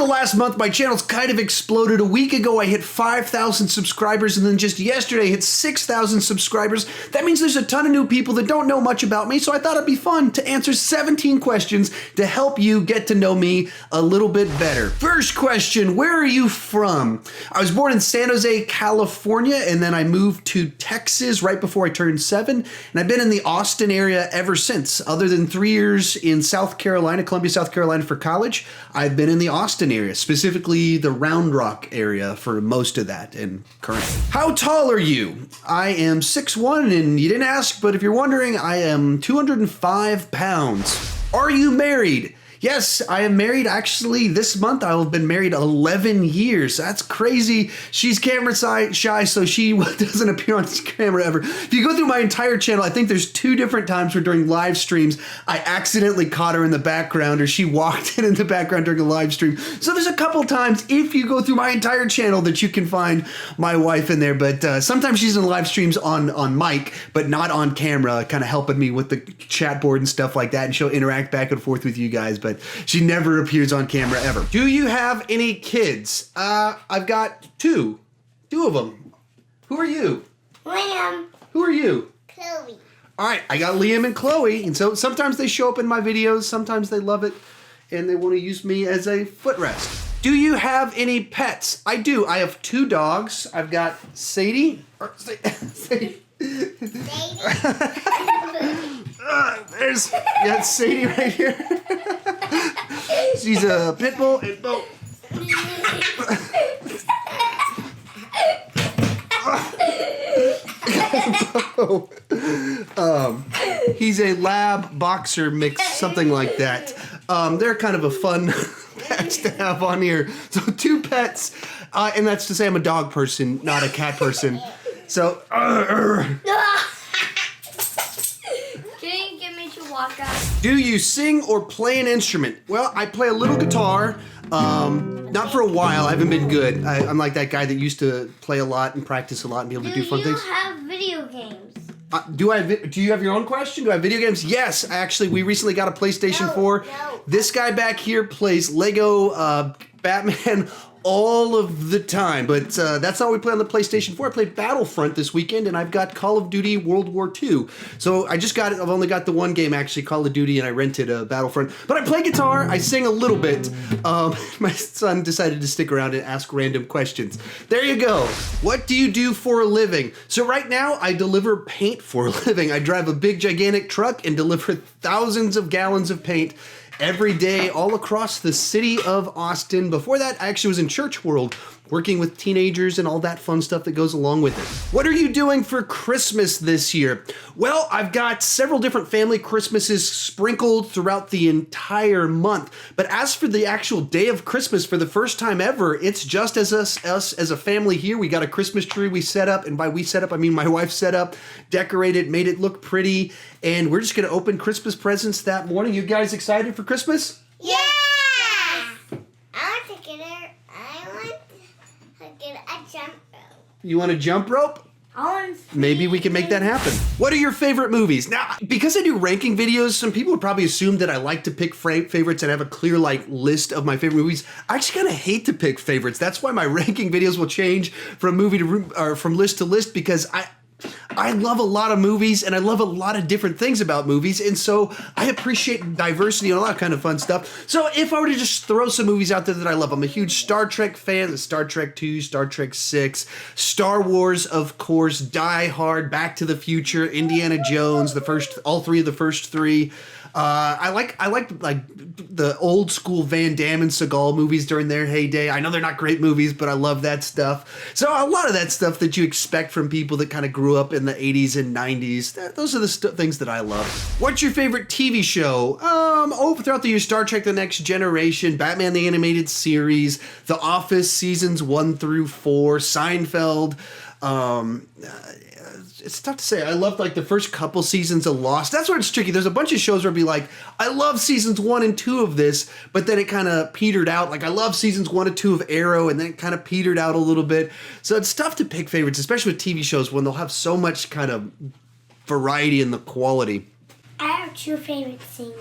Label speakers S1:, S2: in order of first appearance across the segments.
S1: the last month, my channel's kind of exploded. A week ago, I hit 5,000 subscribers, and then just yesterday, I hit 6,000 subscribers. That means there's a ton of new people that don't know much about me, so I thought it'd be fun to answer 17 questions to help you get to know me a little bit better. First question, where are you from? I was born in San Jose, California, and then I moved to Texas right before I turned 7, and I've been in the Austin area ever since. Other than 3 years in South Carolina, Columbia, South Carolina for college, I've been in the Austin area, specifically the Round Rock area for most of that and currently. How tall are you? I am 6'1", and you didn't ask, but if you're wondering, I am 205 pounds. Are you married? Yes, I am married. Actually, this month I will have been married 11 years. That's crazy. She's camera shy, so she doesn't appear on camera ever. If you go through my entire channel, I think there's 2 different times where during live streams, I accidentally caught her in the background or she walked in the background during a live stream. So there's a couple times, if you go through my entire channel, that you can find my wife in there. But sometimes she's in live streams on mic, but not on camera, kind of helping me with the chat board and stuff like that. And she'll interact back and forth with you guys. But she never appears on camera ever. Do you have any kids? I've got 2 of them. Who are you?
S2: Liam.
S1: Who are you?
S2: Chloe.
S1: All right, I got Liam and Chloe, and so sometimes they show up in my videos, sometimes they love it, and they want to use me as a footrest. Do you have any pets? I do. I have 2 dogs. I've got Sadie. Sadie. There's Sadie right here. She's a pit bull and Bo. He's a lab boxer mix, something like that. They're kind of a fun pets to have on here. So 2 pets, and that's to say I'm a dog person, not a cat person. So. Do you sing or play an instrument? Well, I play a little guitar. Not for a while. I haven't been good. I'm like that guy that used to play a lot and practice a lot and be able to do fun things.
S2: Do you have video games?
S1: Do you have your own question? Do I have video games? Yes, actually, we recently got a PlayStation 4.
S2: No.
S1: This guy back here plays Lego Batman all of the time, but that's all we play on the PlayStation 4. I played Battlefront this weekend, and I've got Call of Duty World War II. So I just got it. I've only got the one game, actually, Call of Duty, and I rented Battlefront. But I play guitar. I sing a little bit. My son decided to stick around and ask random questions. There you go. What do you do for a living? So right now, I deliver paint for a living. I drive a big, gigantic truck and deliver thousands of gallons of paint every day all across the city of Austin. Before that, I actually was in church world, working with teenagers and all that fun stuff that goes along with it. What are you doing for Christmas this year? Well, I've got several different family Christmases sprinkled throughout the entire month. But as for the actual day of Christmas, for the first time ever, it's just as us as a family here. We got a Christmas tree we set up, and by we set up, I mean my wife set up, decorated, made it look pretty, and we're just gonna open Christmas presents that morning. You guys excited for Christmas?
S2: Yeah! I want to get a jump rope.
S1: You want a jump rope? Maybe we can make that happen. What are your favorite movies? Now, because I do ranking videos, some people would probably assume that I like to pick favorites and have a clear list of my favorite movies. I actually kind of hate to pick favorites. That's why my ranking videos will change from movie to or from list to list, because I love a lot of movies and I love a lot of different things about movies, and so I appreciate diversity and all that kind of fun stuff. So if I were to just throw some movies out there that I love, I'm a huge Star Trek fan. Star Trek 2, Star Trek 6, Star Wars, of course, Die Hard, Back to the Future, Indiana Jones, all 3 of the first 3. I like the old school Van Damme and Seagal movies during their heyday. I know they're not great movies, but I love that stuff. So a lot of that stuff that you expect from people that kind of grew up in the 80s and 90s, those are the things that I love. What's your favorite TV show? Throughout the years, Star Trek The Next Generation, Batman the Animated Series, The Office Seasons 1 through 4, Seinfeld, it's tough to say. I loved the first couple seasons of Lost. That's where it's tricky. There's a bunch of shows where I'd be like, I love seasons 1 and 2 of this, but then it kind of petered out. I love seasons 1 and 2 of Arrow, and then it kind of petered out a little bit. So it's tough to pick favorites, especially with TV shows when they'll have so much kind of variety in the quality.
S2: I have 2 favorite scenes.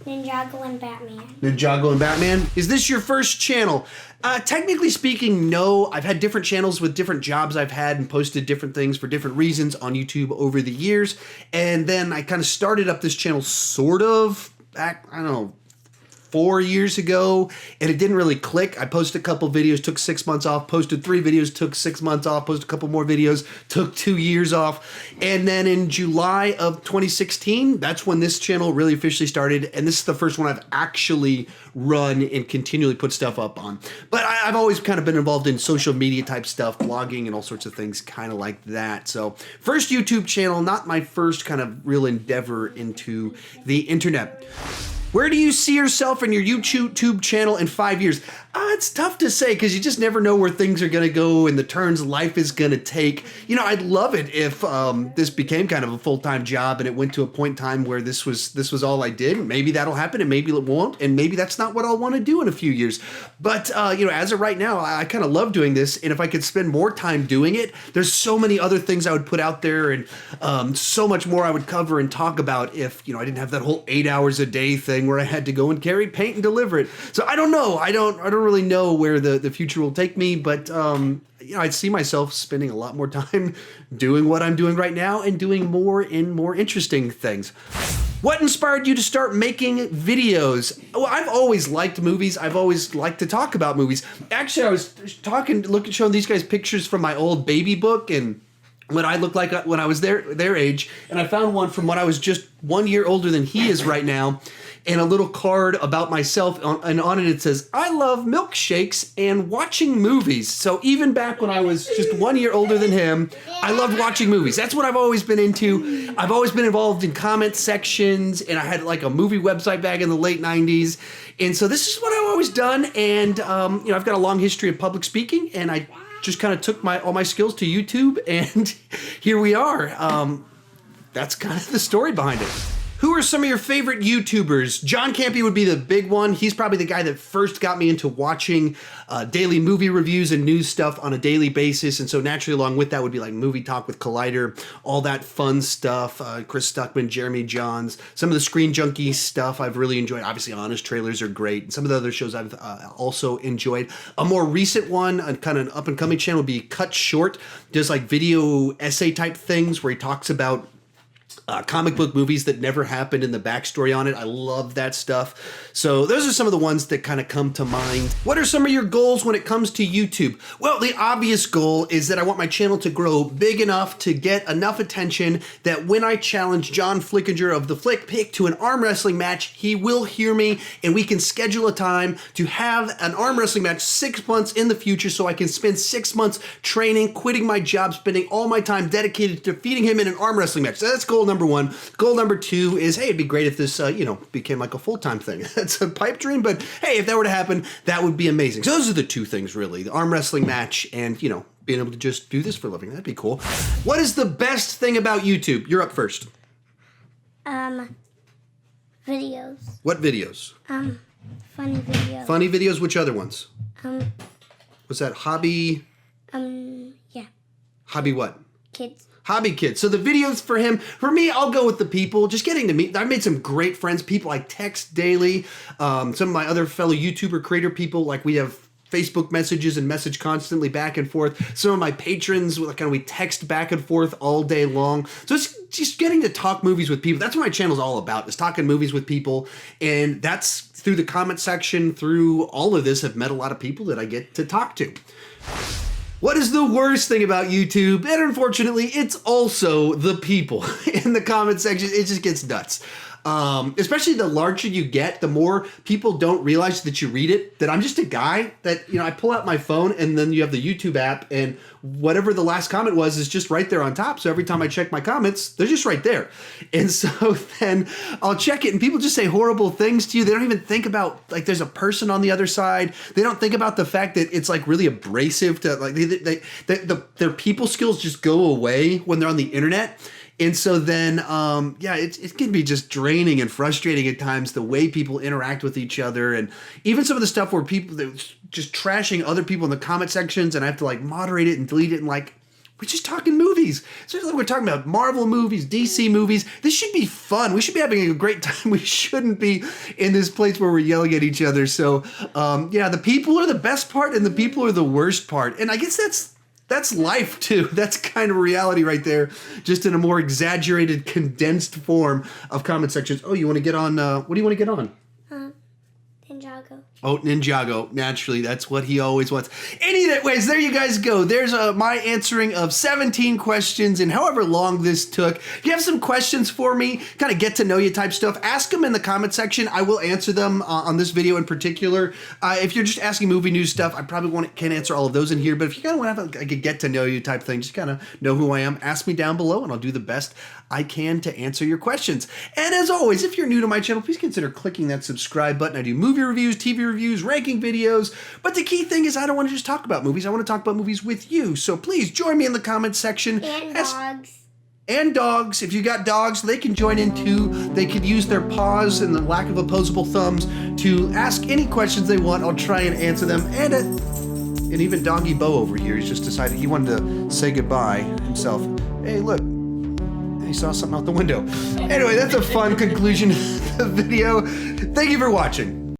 S2: Ninjago and Batman.
S1: Ninjago and Batman. Is this your first channel? Technically speaking, no. I've had different channels with different jobs I've had and posted different things for different reasons on YouTube over the years. And then I kind of started up this channel sort of back, I don't know, 4 years ago, and it didn't really click. I posted a couple videos, took 6 months off, posted 3 videos, took 6 months off, posted a couple more videos, took 2 years off. And then in July of 2016, that's when this channel really officially started. And this is the first one I've actually run and continually put stuff up on. But I've always kind of been involved in social media type stuff, blogging and all sorts of things kind of like that. So first YouTube channel, not my first kind of real endeavor into the internet. Where do you see yourself and your YouTube channel in 5 years? It's tough to say because you just never know where things are going to go and the turns life is going to take. You know, I'd love it if this became kind of a full-time job and it went to a point in time where this was all I did. Maybe that'll happen and maybe it won't, and maybe that's not what I'll want to do in a few years. But, you know, as of right now, I kind of love doing this, and if I could spend more time doing it, there's so many other things I would put out there and so much more I would cover and talk about if, you know, I didn't have that whole 8 hours a day thing where I had to go and carry paint and deliver it. So I don't know. I don't really know where the future will take me, but you know, I'd see myself spending a lot more time doing what I'm doing right now and doing more and more interesting things. What inspired you to start making videos? Well, I've always liked movies. I've always liked to talk about movies. Actually, I was showing these guys pictures from my old baby book and what I looked like when I was their age, and I found one from when I was just 1 year older than he is right now, and a little card about myself, and on it says, "I love milkshakes and watching movies." So even back when I was just 1 year older than him, I loved watching movies. That's what I've always been into. I've always been involved in comment sections, and I had like a movie website back in the late 90s. And so this is what I've always done, and you know, I've got a long history of public speaking, and I just kind of took all my skills to YouTube, and here we are. That's kind of the story behind it. Who are some of your favorite YouTubers? John Campy would be the big one. He's probably the guy that first got me into watching daily movie reviews and news stuff on a daily basis. And so naturally along with that would be like Movie Talk with Collider, all that fun stuff. Chris Stuckman, Jeremy Johns, some of the Screen Junkie stuff I've really enjoyed. Obviously Honest Trailers are great. And some of the other shows I've also enjoyed. A more recent one, kind of an up and coming channel would be Cut Short. Does like video essay type things where he talks about comic book movies that never happened and the backstory on it. I love that stuff. So those are some of the ones that kind of come to mind. What are some of your goals when it comes to YouTube? Well, the obvious goal is that I want my channel to grow big enough to get enough attention that when I challenge John Flickinger of the Flick Pick to an arm wrestling match, he will hear me and we can schedule a time to have an arm wrestling match 6 months in the future so I can spend 6 months training, quitting my job, spending all my time dedicated to defeating him in an arm wrestling match. So that's goal number one. Goal number two is, hey, it'd be great if this, you know, became like a full-time thing. That's a pipe dream, but hey, if that were to happen, that would be amazing. So those are the two things, really. The arm wrestling match and, you know, being able to just do this for a living. That'd be cool. What is the best thing about YouTube? You're up first.
S2: Videos.
S1: What videos?
S2: Funny videos.
S1: Funny videos? Which other ones? Was that hobby?
S2: Yeah.
S1: Hobby what?
S2: Kids.
S1: Hobby Kids. So the videos for him, for me, I'll go with the people, just getting to meet. I've made some great friends, people I text daily. Some of my other fellow YouTuber creator people, like we have Facebook messages and message constantly back and forth. Some of my patrons, we text back and forth all day long. So it's just getting to talk movies with people. That's what my channel's all about, is talking movies with people. And that's through the comment section, through all of this, I've met a lot of people that I get to talk to. What is the worst thing about YouTube? And unfortunately, it's also the people in the comment section. It just gets nuts. Especially the larger you get, the more people don't realize that you read it, that I'm just a guy that, you know, I pull out my phone and then you have the YouTube app and whatever the last comment was is just right there on top. So every time I check my comments, they're just right there. And so then I'll check it and people just say horrible things to you. They don't even think about, like, there's a person on the other side. They don't think about the fact that it's like really abrasive to, like, their people skills just go away when they're on the internet. And so then, yeah, it can be just draining and frustrating at times, the way people interact with each other. And even some of the stuff where people, they're just trashing other people in the comment sections and I have to like moderate it and delete it. And like, We're just talking movies. Especially we're talking about Marvel movies, DC movies. This should be fun. We should be having a great time. We shouldn't be in this place where we're yelling at each other. So, yeah, the people are the best part and the people are the worst part. And I guess that's life too. That's kind of reality right there, just in a more exaggerated, condensed form of comment sections. Oh, you want to get on, what do you want to get on?
S2: Ninjago.
S1: Oh, Ninjago. Naturally, that's what he always wants. Anyways, there you guys go. There's my answering of 17 questions and however long this took. If you have some questions for me, kind of get to know you type stuff, ask them in the comment section. I will answer them on this video in particular. If you're just asking movie news stuff, I probably can't answer all of those in here. But if you kind of want to have a get to know you type thing, just kind of know who I am, ask me down below and I'll do the best I can to answer your questions. And as always, if you're new to my channel, please consider clicking that subscribe button. I do movie reviews, TV reviews, ranking videos, but the key thing is I don't want to just talk about movies. I want to talk about movies with you. So please join me in the comment section.
S2: And dogs.
S1: And dogs. If you got dogs, they can join in too. They could use their paws and the lack of opposable thumbs to ask any questions they want. I'll try and answer them. And even Doggy Bo over here, he's just decided he wanted to say goodbye himself. Hey, look. He saw something out the window. Anyway, that's a fun conclusion of the video. Thank you for watching.